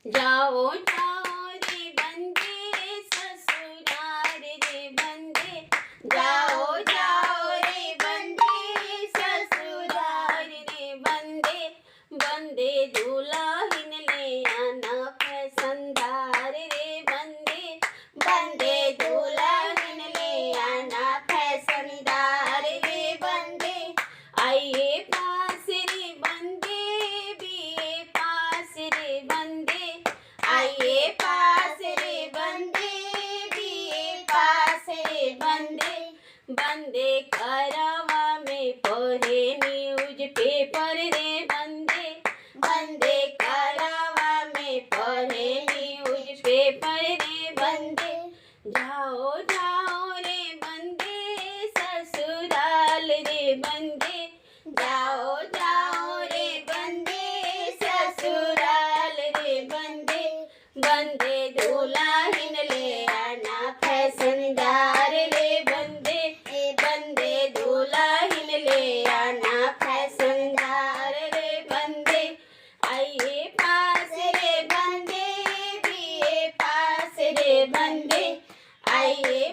जाओ जाओ रे बंदे ससुराल रे बंदे, जाओ जाओ रे बंदे ससुराल रे बंदे, बंदे दुल्हन ले आना फैशनदार रे बंदे, बंदे दुल्हन ले आना फैशनदार रे बंदे, आइए पास रे बंदे, बीए पास रे बंदे, आइए पास रे बंदे, बीए पास रे बंदे, बंदे करवा में पढ़े न्यूज पेपर रे बंदे, बंदे करवा में पढ़े न्यूज पेपर रे बंदे, जाओ जाओ रे बंदे ससुराल रे बंदे, जाओ जाओ रे बंदे ससुराल रे बंदे, बंदे दुल्हन ले आना फैशनदार रे बंदे, बंदे दुल्हन ले आना फैशनदार रे बंदे, आइए पास रे बंदे, बीए पास रे बंदे, आइए